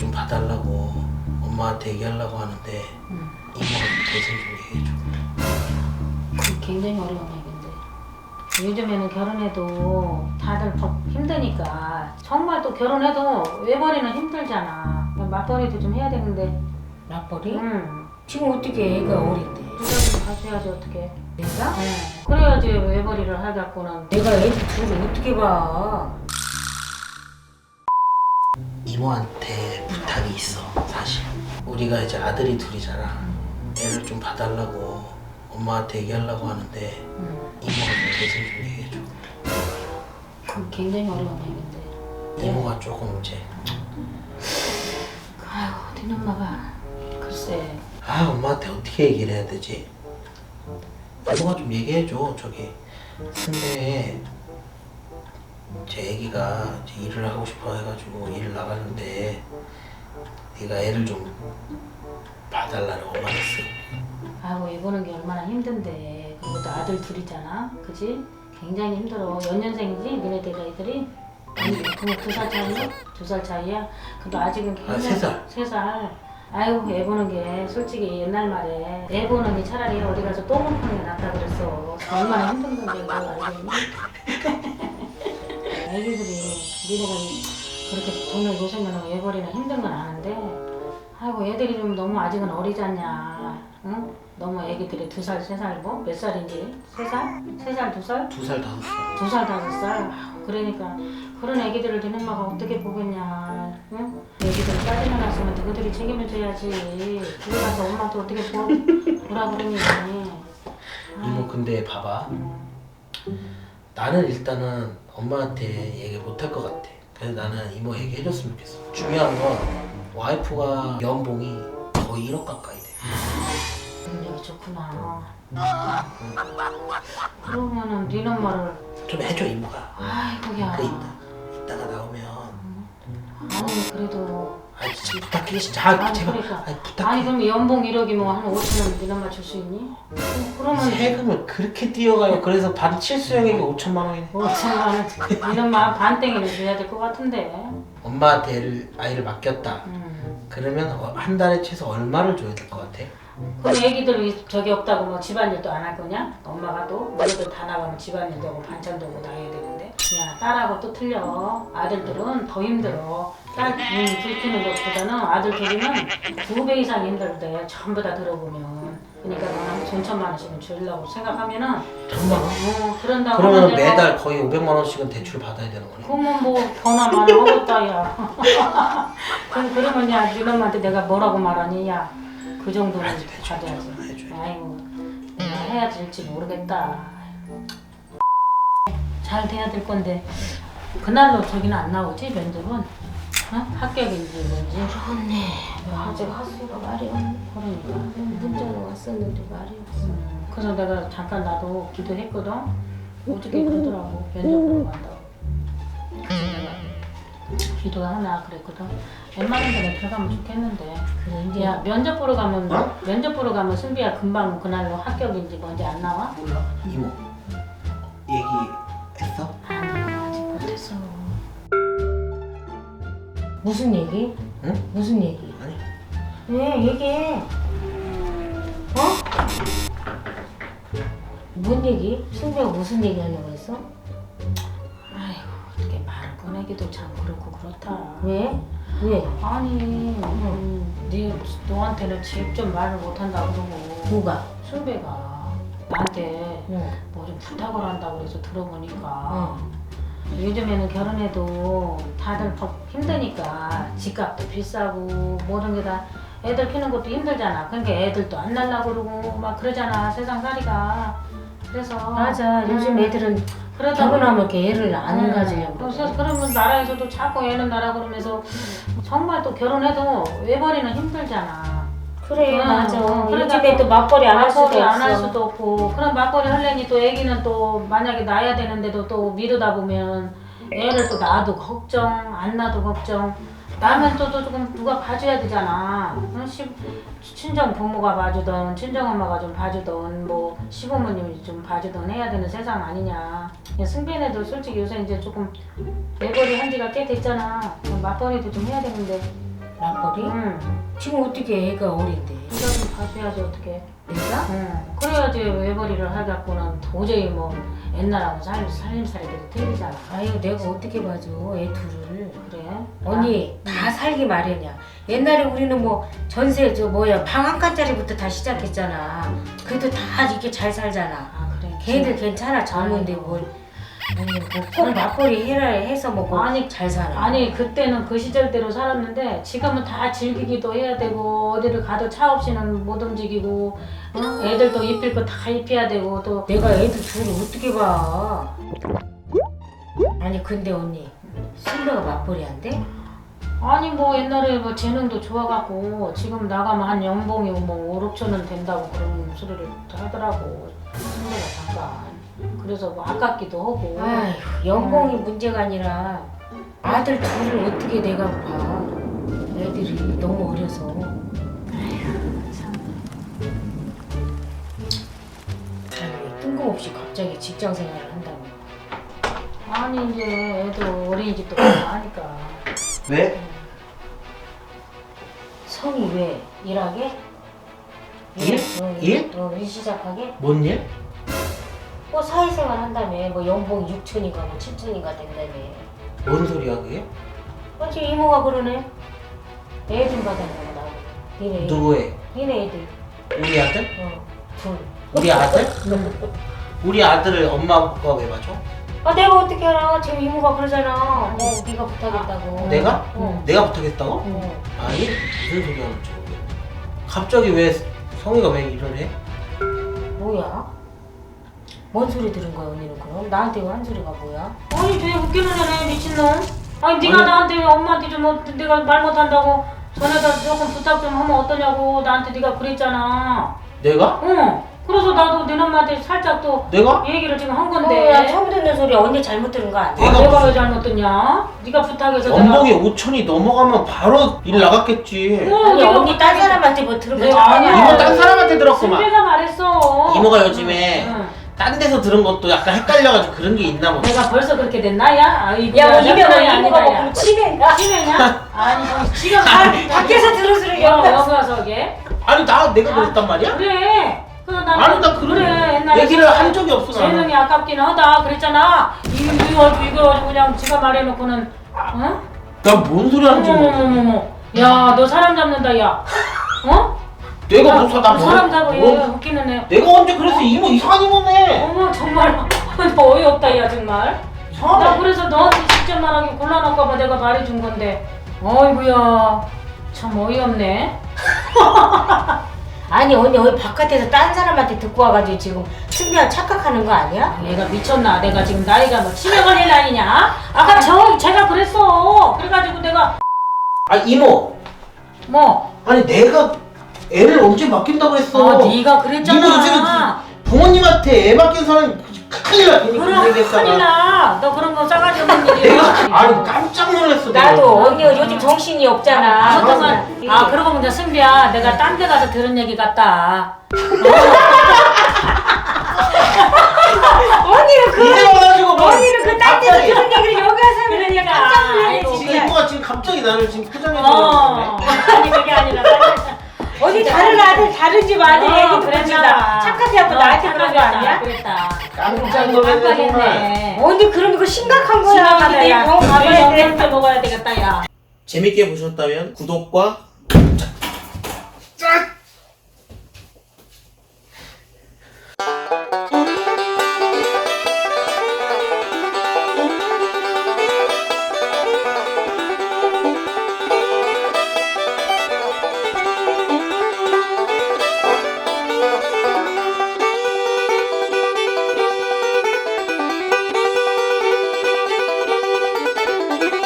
좀 봐달라고 엄마한테 얘기하려고 하는데 이모가 대신 좀 얘기해줘. 그게 굉장히 어려운 얘기인데 요즘에는 결혼해도 다들 힘드니까 정말 또 결혼해도 외벌이는 힘들잖아. 맞벌이도 좀 해야 되는데. 맞벌이? 응. 지금 어떻게 애가 어린데? 부자금 가져야지 어떻게. 내가? 응. 그래야지 외벌이를 하자고는. 내가 애 둘을 어떻게 봐? 이모한테 부탁이 있어. 사실 우리가 이제 아들이 둘이잖아. 애를 좀 봐달라고 엄마한테 얘기하려고 하는데 이모가 대신 좀 얘기해줘. 그게 굉장히 어려운 얘기인데. 이모가 조금 이제 아유, 네 엄마가 글쎄. 엄마한테 어떻게 얘기를 해야 되지? 이모가 좀 얘기해줘. 저기 근데 제 애기가 이제 일을 하고 싶어 해가지고 일을 나갔는데 네가 애를 좀 봐달라고 엄마가 했어. 아이고 애 보는 게 얼마나 힘든데. 그것도 아들 둘이잖아. 그지? 굉장히 힘들어. 연년생이지? 너네들 애들이? 그럼 2살 차이야? 2살 차이야? 근데 아직은 굉장히 3살. 3살. 아이고 애 보는 게 솔직히 옛날 말에 애 보는 게 차라리 어디 가서 똥을 푸는 게 낫다 그랬어. 얼마나 힘든 건데 그걸 알고 있니? 애기들이 니네가 그렇게 돈을 요새면 애벌이나 힘든 건 아는데 아이고 애들이 좀 너무 아직은 어리지 않냐. 응? 너무 애기들이 2살, 3살 뭐? 몇 살인지? 3살? 3살, 2살? 2살, 5살. 2살, 5살? 그러니까 그런 애기들을 네 엄마가 어떻게 보겠냐. 응? 애기들 짜증나 났으면 너희들이 책임을 져야지. 집에 가서 엄마한테 어떻게 뭐라 그러니. 이모 근데 봐봐. 나는 일단은 엄마한테 얘기 못 할 것 같아. 그래서 나는 이모 얘기해줬으면 좋겠어. 중요한 건 와이프가 연봉이 거의 1억 가까이 돼. 능력이 좋구나. 그러면은 네 엄마를 좀 해줘 이모가. 아이고 야. 그래 이따가 나오면 아니 그래도 진짜 부탁해 진짜. 아니 제발. 그러니까 부탁해. 아니 그럼 연봉 1억이면 한 5천 원 네 엄마 줄 수 있니? 그러면 세금을 그렇게 띄어가요. 그래서 반 칠수형에게 5천만 원이네. 5천만 원 네 엄마 반땡이를 줘야 될 것 같은데. 엄마한테 아이를 맡겼다. 그러면 한 달에 최소 얼마를 줘야 될 것 같아? 그럼 애기들 저기 없다고 뭐 집안일도 안 할 거냐? 엄마가 또 너희들 다 나가면 집안일도 하고 반찬도 하고 다 해야 되는데. 야 딸하고 또 틀려. 아들들은 더 힘들어. 딸 둘 키우는 것보다는 아들 둘이면 2배 이상 힘들대. 전부 다 들어보면. 그러니까 너는 돈 1천만 원씩은 주려고 생각하면은 1천만 원? 그런다고 그러면 하면 내가 매달 거의 500만 원씩은 대출 받아야 되는 거네. 그러면 뭐 번화 많이 하겠다 야. 그러면 야 니놈한테 내가 뭐라고 말하니 야. 그 정도는 아니, 대충 받아야지. 해줘야지. 아이고 내가 해야 될지 모르겠다. 잘 돼야 될 건데 그날로 저기는 안 나오지 면접은? 어? 합격인지 뭔지. 그렇네. 아직 하수가 말이 없네. 그러니까. 문자는 왔었는데 말이 없어. 그래서 내가 잠깐 나도 기도했거든. 어떻게 그러더라고 면접 보러 간다고. 그래서 내가 기도하나 그랬거든. 웬만한 데는 들어가면 좋겠는데. 그래 이제 야 면접 보러 가면 어? 면접 보러 가면 승비야 금방 그날로 합격인지 뭔지 안 나와? 몰라. 이모 얘기했어? 아니 아직 못했어. 무슨 얘기? 응? 무슨 얘기? 아니. 왜 얘기해? 어? 뭔 얘기? 승배가 무슨 얘기 하려고 했어? 아이고 어떻게 말 꺼내기도 참 그렇고 그렇다. 왜? 왜? 아니 너한테는 직접 말을 못한다고 그러고 누가? 승배가 나한테 응. 뭐 좀 부탁을 한다고 그래서 들어보니까 응. 요즘에는 결혼해도 다들 힘드니까 집값도 비싸고 모든 게 다 애들 키우는 것도 힘들잖아. 그러니까 애들도 안 날라고 그러고 막 그러잖아 세상살이가. 그래서 맞아. 요즘 애들은 그러다 결혼하면 이렇게 애를 안 가지려고. 그래서 그러면 나라에서도 자꾸 애는 나라 그러면서 정말 또 결혼해도 외벌이는 힘들잖아. 그래 맞아. 그러니까 요즘에 또 맞벌이 안 할 수도 없어. 맞벌이 안 할 수도 없고 그럼 맞벌이 하려니 또 애기는 또 만약에 낳아야 되는데도 또 미루다 보면 애를 또 낳아도 걱정 안 낳아도 걱정 나면 또 조금 누가 봐줘야 되잖아. 친정 부모가 봐주던 친정 엄마가 좀 봐주던 뭐 시부모님이 좀 봐주던 해야 되는 세상 아니냐. 승빈애도 솔직히 요새 이제 조금 외벌이 한 지가 꽤 됐잖아. 맞벌이도 좀 해야 되는데 맞벌이? 응. 지금 어떻게 애가 어린데? 네가 좀 봐줘야지 어떻게. 내가? 응. 그래야지 외벌이를 하갖고는 도저히 뭐 옛날하고 살림살이 되게 틀리잖아. 아유 내가 어떻게 봐줘 애 둘을. 그래? 언니 다 살기 마련이야. 옛날에 우리는 뭐 전세 저 뭐야 방 한 칸짜리부터 다 시작했잖아. 그래도 다 이렇게 잘 살잖아. 아 그래. 걔들 괜찮아 젊은데 뭘. 아니 뭐꼭 맞벌이 해라 해서 뭐 아니, 잘 살아. 아니 그때는 그 시절대로 살았는데 지금은 다 즐기기도 해야 되고 어디를 가도 차 없이는 못 움직이고 애들도 입힐 거 다 입혀야 되고 또 내가 애들 둘을 어떻게 봐? 아니 근데 언니 선배가 맞벌이 안 돼? 아니 뭐 옛날에 뭐 재능도 좋아갖고 지금 나가면 한 연봉이 뭐 5, 6천원 된다고 그런 소리를 하더라고 선배가 잠깐. 그래서 뭐 아깝기도 하고. 아휴 연봉이 문제가 아니라 아들 둘을 어떻게 내가 봐? 애들이 너무 어려서. 아니 뜬금없이 갑자기 직장 생활을 한다고. 아니 이제 애도 어린이집도 가고 하니까. 왜? 성이 왜 일하게? 일? 일? 일 시작하게? 뭔 일? 뭐 사회생활 한다며 뭐 연봉 6천인가 뭐 7천인가 된다며. 뭔 소리야 그게? 어찌 이모가 그러네. 애 좀 받아내고 나고. 니네 누구의? 니네 애들. 우리 아들? 둘. 우리 아들? 우리 아들을 엄마 아빠가 왜 봐줘? 아 내가 어떻게 알아? 지금 이모가 그러잖아. 뭐 네가 부탁했다고. 내가? 응. 내가 부탁했다고? 응. 아니 무슨 소리 하는 줄 모르겠네. 갑자기 왜 성희가 왜 일을 해? 뭐야? 뭔 소리 들은 거야 언니는 그럼? 나한테 한 소리가 뭐야? 아니 되게 웃기는 애네 미친놈. 아니 네가 아니. 나한테 왜 엄마한테 좀 네가 말 못한다고 전에다 조금 부탁 좀 하면 어떠냐고 나한테 네가 그랬잖아. 내가? 응. 그래서 나도 네 엄마한테 살짝 또 내가? 얘기를 지금 한 야 건데. 처음 듣는 소리야. 언니 잘못 들은 거 아니야? 내가 내가 왜 잘못 듣냐? 네가 부탁해서 연봉이 5천이 넘어가면 바로 일 나갔겠지. 아니 네가 언니 딴 사람한테 뭐 들은 거 내가 아니야. 이모 딴 사람한테 들었구만. 승배가 말했어. 이모가 요즘에 응. 딴 데서 들은 것도 약간 헷갈려가지고 그런 게 있나 보네. 내가 벌써 그렇게 됐나 야? 아이고, 야뭐 나 이명은 그런 게 이모가 아니다, 뭐 야. 치매인가? 심해냐? 아니 지금 밖에서 들은 소리 여기 와서 이게 아니 내가 그랬단 말이야? 그래. 그래서 난 아니 나 그런 그래 옛날에 얘기를 한 적이 없어 나는. 재능이 아깝긴 하다 그랬잖아. 이거 그냥 지가 말해놓고는 어? 나 뭔 소리 하는지 모르겠어. 어머머머머. 야 너 사람 잡는다 야. 어? 내가 무슨 나 사람 잡아 얘 뭐, 웃기는 애. 내가 언제 그래서 이모 이상한 이모네. 어머 정말 너 어이없다 야 정말. 나 이상하네. 그래서 너한테 직접 말하기 곤란할까봐 내가 말해준 건데 어이구야 참 어이없네. 아니 언니 어디 바깥에서 딴 사람한테 듣고 와가지고 지금 승비야 착각하는 거 아니야? 얘가 미쳤나? 내가 지금 나이가 뭐 치매 걸릴 나이냐? 아까 제가 그랬어. 그래가지고 내가 아 이모. 뭐 아니 내가 애를 언제 맡긴다고 했어. 네가 그랬잖아. 이모 요즘 부모님한테 애 맡긴 사람이 큰일 나. 괜히 그런 그럼 얘기했다가. 큰일 나. 너 그런 거 싸가지 없는 일이야. 내가 아니 깜짝 놀랐어. 나도 언니가 요즘 정신이 없잖아. 아 그러고 보니까 승비야 내가 딴 데 가서 들은 얘기 같다. 언니는 이제 와가지고 뭐 언니는 그 딴 데서 갑자기. 들은 얘기를 여기 와서 그러니까 그러니까. 깜짝 놀라네 아이고, 지금 진짜. 이모가 지금 갑자기 나를 지금 표정에 아니 그게 아니라 언니 다른 아들 다른 집 아들 얘기 듣고 그랬잖아. 착각해갖고 나한테 그런 거 아니야? 그랬다. 깜짝 놀랐네 정말. 깜빡했네. 언니 그럼 이거 심각한 거야. 심각하다, 내일 야. 병원 가봐야 돼. 영양제 먹어야 되겠다 야. 재밌게 보셨다면 구독과 짝